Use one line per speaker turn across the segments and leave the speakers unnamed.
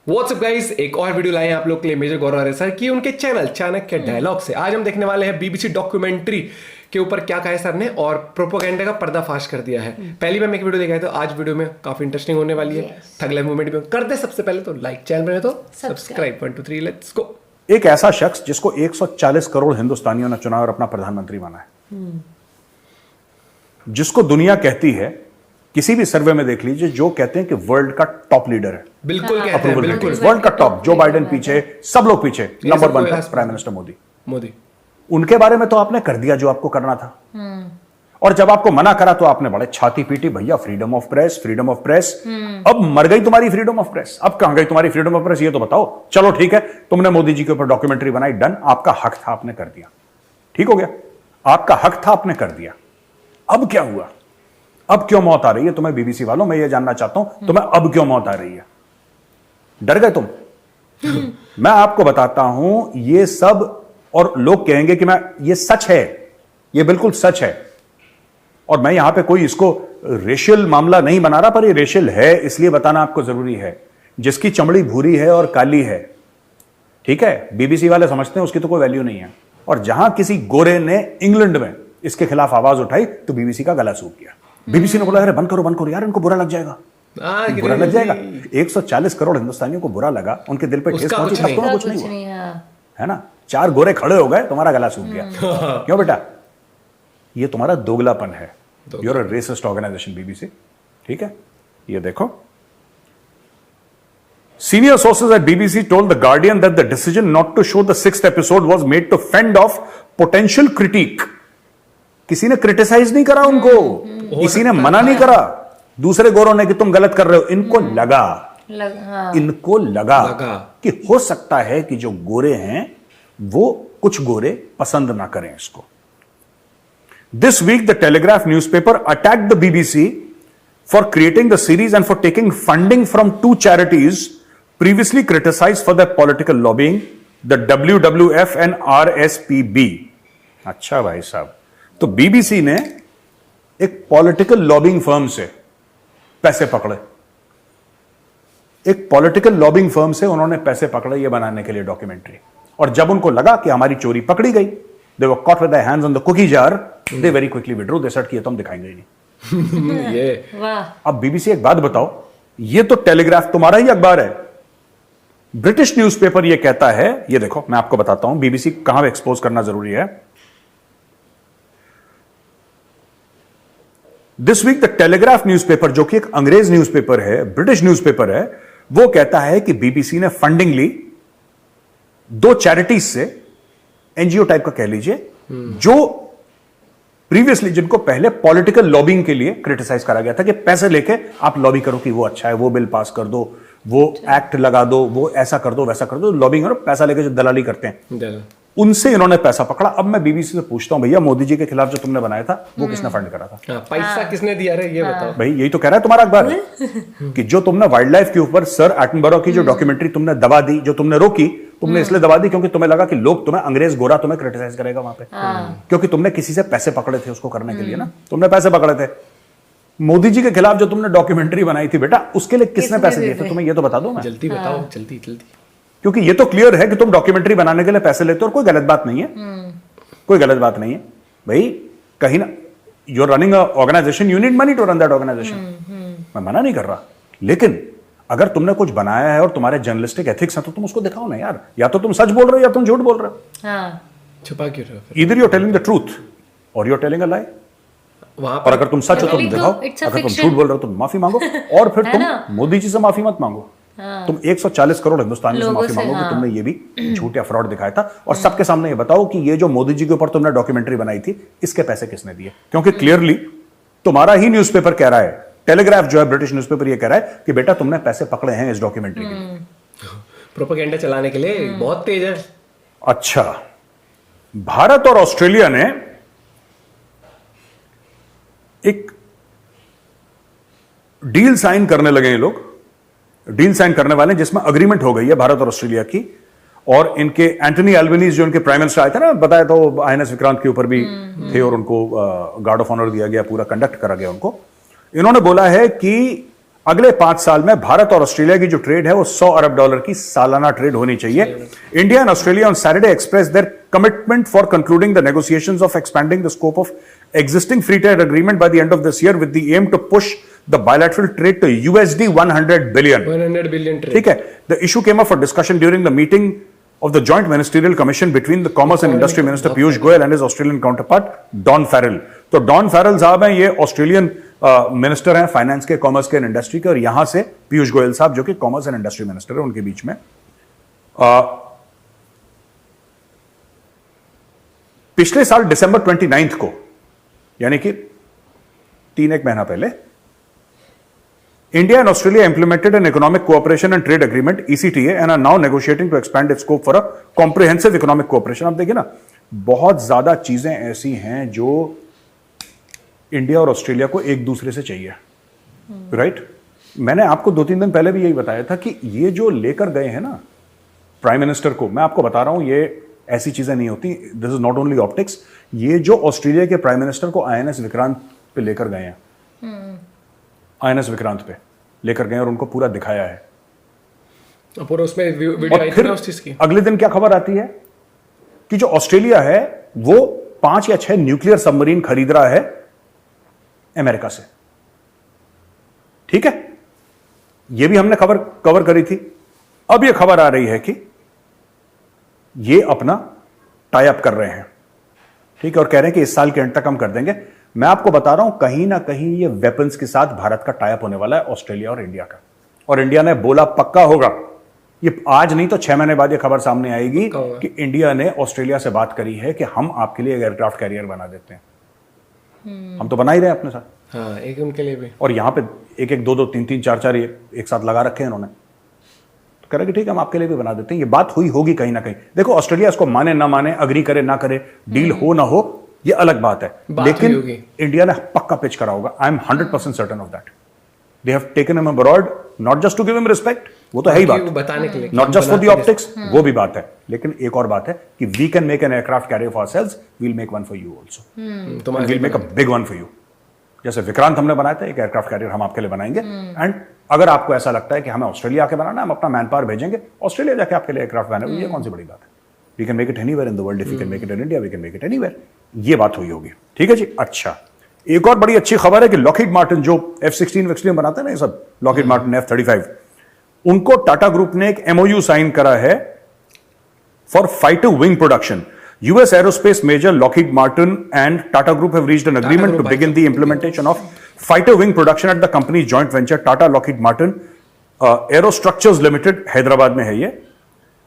WhatsApp guys, एक और video लाए हैं आप लोग के लिए मेजर गौरव सर की उनके चैनल चाणक्य डायलॉग से। आज हम देखने वाले हैं बीबीसी डॉक्यूमेंट्री के ऊपर क्या कहा है सर ने और प्रोपोगेंडा का पर्दाफाश कर दिया है। पहली बार मैं एक वीडियो देखा है तो आज वीडियो में काफी इंटरेस्टिंग होने वाली है। थग लाइफ मूवमेंट भी कर दे। सबसे पहले तो लाइक, चैनल में तो सब्सक्राइब। 1 2 3 let's go.
एक ऐसा शख्स जिसको 140 करोड़ हिंदुस्तानियों ने चुना और अपना प्रधानमंत्री माना है, जिसको दुनिया कहती है, किसी भी सर्वे में देख लीजिए, जो कहते हैं कि वर्ल्ड का टॉप लीडर है।
बिल्कुल कहते हैं, बिल्कुल
वर्ल्ड का टॉप। जो बाइडेन पीछे, सब लोग पीछे, नंबर 1 पर प्राइम मिनिस्टर मोदी। उनके बारे में तो आपने कर दिया जो आपको करना था, और जब आपको मना करा तो आपने बड़े छाती पीटी, भैया freedom of press, freedom of press. अब मर गई तुम्हारी फ्रीडम ऑफ प्रेस। अब कहां गई तुम्हारी फ्रीडम ऑफ प्रेस, ये तो बताओ। चलो ठीक है, तुमने मोदी जी के ऊपर डॉक्यूमेंट्री बनाई, डन, आपका हक था, आपने कर दिया, ठीक हो गया, आपका हक था, आपने कर दिया। अब क्या हुआ? अब क्यों मौत आ रही है तुम्हें? बीबीसी वालों, मैं ये जानना चाहता हूं, तुम्हें अब क्यों मौत आ रही है? डर गए तुम? मैं आपको बताता हूं ये सब, और लोग कहेंगे कि मैं, ये सच है, ये बिल्कुल सच है, और मैं यहां पे कोई इसको रेशियल मामला नहीं बना रहा, पर ये रेशियल है इसलिए बताना आपको जरूरी है। जिसकी चमड़ी भूरी है और काली है, ठीक है, बीबीसी वाले समझते हैं उसकी तो कोई वैल्यू नहीं है, और जहां किसी गोरे ने इंग्लैंड में इसके खिलाफ आवाज उठाई तो बीबीसी का गला सूख गया। बीबीसी ने बोला अरे बंद करो यार, इनको बुरा लग जाएगा, बुरा लग जाएगा। 140 करोड़ हिंदुस्तानियों को बुरा लगा, उनके दिल पे ठेस पहुंची, तब तो कुछ नहीं हुआ, है ना। 4 गोरे खड़े हो गए, तुम्हारा गला सूख गया। क्यों बेटा? ये तुम्हारा दोगलापन है। You are a racist organisation BBC, ठीक है। ये देखो, senior sources at BBC told The Guardian that the decision not to show the 6th episode was made to fend off potential critique. किसी ने क्रिटिसाइज नहीं करा उनको, किसी ने मना नहीं करा दूसरे गोरों ने कि तुम गलत कर रहे हो। इनको लगा कि हो सकता है कि जो गोरे हैं वो कुछ गोरे पसंद ना करें इसको। This week the Telegraph newspaper attacked the BBC for creating the series and for taking funding from 2 charities previously criticized for their political lobbying, the WWF and RSPB. अच्छा भाई साहब, तो बीबीसी ने एक पॉलिटिकल लॉबिंग फर्म से पैसे पकड़े, एक पॉलिटिकल लॉबिंग फर्म से उन्होंने पैसे पकड़े ये बनाने के लिए डॉक्यूमेंट्री। और जब उनको लगा कि हमारी चोरी पकड़ी गई, they were caught with their hands on the cookie jar, they very quickly withdrew, they said कि ये तो हम दिखाएंगे ही नहीं।
ये
अब बीबीसी एक बात बताओ, ये तो टेलीग्राफ तुम्हारा ही अखबार है, ब्रिटिश न्यूज़पेपर ये कहता है, ये देखो मैं आपको बताता हूं बीबीसी कहां एक्सपोज करना जरूरी है। This week the Telegraph newspaper, जो कि एक अंग्रेज न्यूज़पेपर है, ब्रिटिश न्यूज़पेपर है, वो कहता है कि बीबीसी ने फंडिंग ली 2 चैरिटीज से, एनजीओ टाइप का कह लीजिए, जो प्रीवियसली, जिनको पहले पॉलिटिकल लॉबिंग के लिए क्रिटिसाइज करा गया था कि पैसे लेके आप लॉबी करो कि वो अच्छा है, वो बिल पास कर दो, वो एक्ट लगा दो, वो ऐसा कर दो, वैसा कर दो, लॉबिंग करो, पैसा लेके जो दलाली करते हैं, उनसे इन्होंने पैसा पकड़ा। अब मैं बीबीसी से पूछता हूं, भैया मोदी जी के खिलाफ जो तुमने बनाया था वो किसने फंड करा था?
पैसा किसने दिया रे, ये बताओ
भाई। यही तो कह रहा है तुम्हारा अखबार कि जो तुमने वाइल्ड लाइफ के ऊपर सर एटनबरो की जो डॉक्यूमेंट्री तुमने दबा दी, जो तुमने रोकी, तुमने इसलिए दबा दी क्योंकि तुम्हें लगा कि लोग तुम्हें, अंग्रेज गोरा तुम्हें क्रिटिसाइज करेगा वहां पे, क्योंकि तुमने किसी से पैसे पकड़े थे उसको करने के लिए ना, तुमने पैसे पकड़े थे। मोदी जी के खिलाफ जो तुमने डॉक्यूमेंट्री बनाई थी बेटा, उसके लिए किसने पैसे दिए थे तुम्हें? ये तो बता दो।
जल्दी बताओ, जल्दी।
क्योंकि ये तो क्लियर है कि तुम डॉक्यूमेंट्री बनाने के लिए पैसे लेते हो, और कोई गलत बात नहीं है, कोई गलत बात नहीं है भाई। कहीं ना, you are running organisation, you need money to run that organisation. मैं मना नहीं कर रहा, लेकिन अगर तुमने कुछ बनाया है और तुम्हारे जर्नलिस्टिक एथिक्स हैं तो तुम उसको दिखाओ ना यार। या तो तुम सच बोल रहे हो या तुम झूठ बोल रहे हो,
छुपा क्यों रहे हो?
Either you are telling the truth और you are telling a lie.
वहां
और अगर तुम सच हो तो तुम दिखाओ, अगर तुम झूठ बोल रहे हो तो माफी मांगो, और फिर तुम मोदी जी से माफी मत मांगो, तुम 140 करोड़ हिंदुस्तानियों से माफी मांगो कि तुमने ये भी झूठ या फ्रॉड दिखाया था। और सबके सामने ये बताओ कि ये जो मोदी जी के ऊपर तुमने डॉक्यूमेंट्री बनाई थी, इसके पैसे किसने दिए? क्योंकि क्लियरली तुम्हारा ही न्यूज़पेपर कह रहा है, टेलीग्राफ जो है ब्रिटिश न्यूज़पेपर, ये कह रहा है कि बेटा तुमने पैसे पकड़े हैं इस डॉक्यूमेंट्री के लिए,
प्रोपेगेंडा चलाने के लिए। बहुत तेज है।
अच्छा, भारत और ऑस्ट्रेलिया ने एक डील साइन करने लगे, ये लोग डील साइन करने वाले, जिसमें अग्रीमेंट हो गई है भारत और ऑस्ट्रेलिया की। और इनके एंटनी एल्बनीज जो इनके प्राइम मिनिस्टर आए थे ना, बताया तो आईएनएस विक्रांत के ऊपर भी थे, और उनको गार्ड ऑफ ऑनर दिया गया, पूरा कंडक्ट करा गया उनको। इन्होंने बोला है कि अगले 5 साल में भारत और ऑस्ट्रेलिया की जो ट्रेड है वो $100 अरब की सालाना ट्रेड होनी चाहिए। India and Australia on Saturday express their commitment for concluding the negotiations of expanding the scope of existing free trade agreement by the end of this year with the aim to push the bilateral trade to USD 100 billion.
100 billion trade.
ठीक है. The issue came up for discussion during the meeting of the joint ministerial commission between the Commerce and Industry Minister Piyush Goyal and his Australian counterpart Don Farrell. तो don Farrell साहब हैं, ये Australian minister हैं finance के, commerce के and industry के, और यहां से पीयूष गोयल साहब जो कि कॉमर्स एंड इंडस्ट्री मिनिस्टर है, उनके बीच में पिछले साल दिसंबर 29 को, यानी कि 3 महीना पहले, India and Australia implemented an economic cooperation and trade agreement (ECTA) and are now negotiating to expand its scope for a comprehensive economic cooperation. आप देखिए ना, बहुत ज्यादा चीजें ऐसी हैं जो इंडिया और ऑस्ट्रेलिया को एक दूसरे से चाहिए, राइट? मैंने आपको 2-3 दिन पहले भी यही बताया था कि ये जो लेकर गए हैं ना प्राइम मिनिस्टर को, मैं आपको बता रहा हूं, ये ऐसी चीजें नहीं होती। This is not only optics. ये जो ऑस्ट्रेलिया के प्राइम मिनिस्टर को INS विक्रांत पे लेकर गए हैं, INS विक्रांत पे लेकर गए और उनको पूरा दिखाया है,
पूरा उसमें वीडियो आई थी ना उस चीज की।
अगले दिन क्या खबर आती है कि जो ऑस्ट्रेलिया है वो 5 या 6 न्यूक्लियर सबमरीन खरीद रहा है अमेरिका से। ठीक है, यह भी हमने खबर कवर करी थी। अब यह खबर आ रही है कि ये अपना टाई अप कर रहे हैं, ठीक है, और कह रहे हैं कि इस साल के एंड तक हम कर देंगे। मैं आपको बता रहा हूं, कहीं ना कहीं ये वेपन्स के साथ भारत का टाई अप होने वाला है, ऑस्ट्रेलिया और इंडिया का। और इंडिया ने बोला पक्का होगा, ये आज नहीं तो 6 महीने बाद ये खबर सामने आएगी कि इंडिया ने ऑस्ट्रेलिया से बात करी है कि हम आपके लिए एयरक्राफ्ट कैरियर बना देते हैं। हम तो बना ही रहे हैं अपने साथ,
हाँ, एक उनके लिए भी।
और यहां पे 1-1, 2-2, 3-3, 4-4 एक साथ लगा रखे हैं इन्होंने। तो कह रहे कि ठीक है, हम आपके लिए भी बना देते हैं। ये बात हुई होगी कहीं ना कहीं। देखो, ऑस्ट्रेलिया इसको माने ना माने, अग्री करे ना करे, डील हो ना हो, ये अलग बात है, लेकिन इंडिया ने पक्का पिच करा होगा। I am 100% certain of that. They have taken him abroad not just to give him respect, वो तो है ही बात,
बताने के लिए,
not just for the optics, वो भी बात है। लेकिन एक और बात है कि we can make an aircraft carrier for ourselves, we will make one for you also, we will make a big one for you. जैसे विक्रांत हमने बनाया था, एक एयरक्राफ्ट कैरियर हम आपके लिए बनाएंगे। एंड अगर आपको ऐसा लगता है कि हमें ऑस्ट्रेलिया आके बनाना है, हम अपना मैन पावर भेजेंगे, ऑस्ट्रेलिया जाके आपके लिए एयरक्राफ्ट बनाएंगे। ये कौन सी बड़ी बात है? We can make it anywhere in the world. If you can make it in India, we can make it anywhere. ये बात हुई होगी, ठीक है जी। अच्छा, एक और बड़ी अच्छी खबर है कि लॉकहीड मार्टिन जो F-16 बनाते हैं ना, ये सब लॉकहीड मार्टिन F-35, उनको टाटा ग्रुप ने एक MOU साइन करा है for fighter wing production. US aerospace major Lockheed Martin and Tata Group have reached an agreement to begin the implementation of fighter wing production at the company's joint venture Tata Lockheed Martin Aerostructures Limited, Hyderabad में है ये।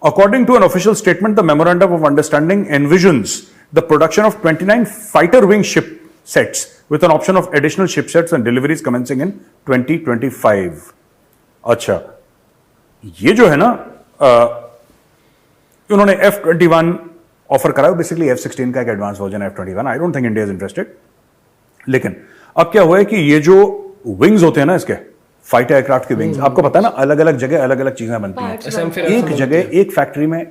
According to an official statement, the memorandum of understanding envisions the production of 29 fighter wing ship sets with an option of additional ship sets and deliveries commencing in 2025। अच्छा, ये जो है ना, उन्होंने F-21 offer करा है, बेसिकली F-16 का एक advance version F-21। I don't think India is interested. लेकिन अब क्या हुआ है कि ये जो विंग्स होते हैं ना, इसके फाइटर एयरक्राफ्ट के विंग्स, आपको पता है ना, अलग अलग जगह अलग अलग चीजें बनती हैं। एक जगह एक फैक्ट्री में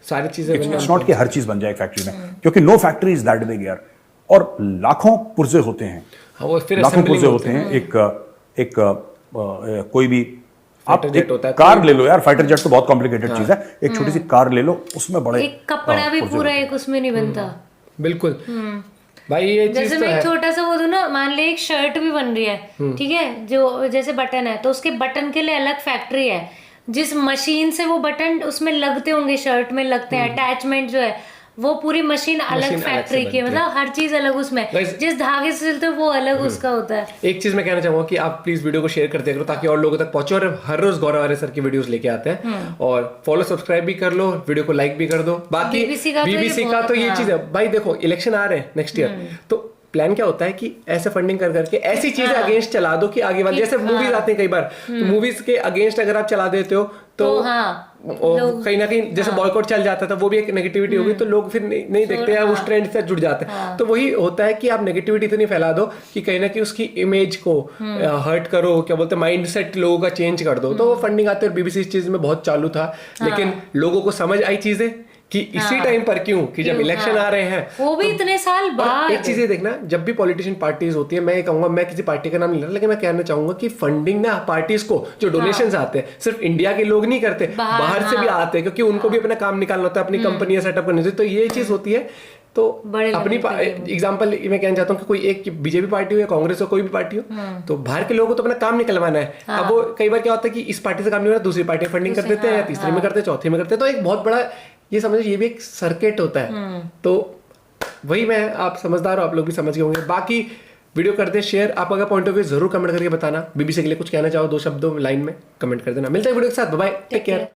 सारी चीजें,
इट्स नॉट कि हर चीज बन जाए एक फैक्ट्री में, क्योंकि no factory is that big यार। और लाखों पुर्जे होते हैं, लाखों पुर्जे होते हैं। एक कोई भी आप एक कार ले लो यार, फाइटर जेट तो बहुत कॉम्प्लिकेटेड चीज है। एक छोटी सी कार ले लो, उसमें बड़े
एक कपड़ा भी पूरा एक उसमें नहीं बनता।
बिल्कुल भाई, ये चीज
जैसे
तो
मैं एक छोटा सा वो दूं ना, मान ले एक शर्ट भी बन रही है, ठीक है, जो जैसे बटन है, तो उसके बटन के लिए अलग फैक्ट्री है। जिस मशीन से वो बटन उसमें लगते होंगे, शर्ट में लगते हैं, अटैचमेंट जो है वो पूरी मशीन अलग फैक्ट्री की है। मतलब हर चीज अलग उसमें, जिस धागे से सिलते हो वो अलग उसका होता है।
एक चीज मैं कहना चाहूंगा कि आप प्लीज वीडियो को शेयर करते करो ताकि और लोगों तक पहुंचे। और हर रोज गौरव आर्य सर की वीडियोस लेके आते हैं, और फॉलो सब्सक्राइब भी कर लो, वीडियो को लाइक भी कर दो। बाकी बीबीसी का तो ये चीज है भाई, देखो इलेक्शन आ रहे हैं नेक्स्ट ईयर, तो प्लान क्या होता है कि ऐसे फंडिंग कर करके ऐसी चीजें अगेंस्ट चला दो कि आगे वाले, जैसे मूवीज आते हैं कई बार, तो मूवीज के अगेंस्ट अगर आप चला देते हो तो कहीं ना कहीं जैसे बॉयकॉट चल जाता था, वो भी एक नेगेटिविटी होगी, तो लोग फिर नहीं देखते हैं, उस ट्रेंड से जुड़ जाते हैं। तो वही होता है कि आप नेगेटिविटी इतनी फैला दो कि कहीं ना कहीं उसकी इमेज को हर्ट करो, क्या बोलते हैं, माइंडसेट लोगों का चेंज कर दो। तो वो फंडिंग आते हैं, और बीबीसी इस चीज में बहुत चालू था, लेकिन लोगों को समझ आई चीजें कि इसी टाइम पर क्यों कि जब इलेक्शन आ रहे हैं
वो भी इतने साल
और
बाद।
एक चीज ये देखना, जब भी पॉलिटिशियन पार्टीज होती है, मैं ये कहूंगा, मैं किसी पार्टी का नाम नहीं ले रहा, लेकिन मैं कहना चाहूंगा कि फंडिंग ना पार्टीज को जो डोनेशंस आते हैं सिर्फ इंडिया के लोग नहीं करते, बाहर से भी आते हैं, क्योंकि उनको भी अपना काम निकालना होता है, अपनी कंपनियां सेटअप करनी होती है। तो ये चीज होती है। तो अपनी एग्जांपल मैं कहना चाहता हूँ कि कोई एक बीजेपी पार्टी हो या कांग्रेस हो, कोई भी पार्टी हो, तो बाहर के लोगों को तो अपना काम निकलवाना है। अब वो कई बार क्या होता है कि इस पार्टी से काम नहीं हो रहा, दूसरी पार्टी फंडिंग कर देते हैं, या तीसरी में करते हैं, चौथी में करते हैं। तो एक बहुत बड़ा ये समझो, ये भी एक सर्किट होता है। तो वही मैं, आप समझदार हो, आप लोग भी समझ गए होंगे। बाकी वीडियो कर दे शेयर, आप अगर पॉइंट ऑफ व्यू जरूर कमेंट करके बताना। बीबीसी के लिए कुछ कहना चाहो, 2 शब्दों लाइन में कमेंट कर देना। मिलते हैं वीडियो के साथ, बाय बाय, टेक केयर।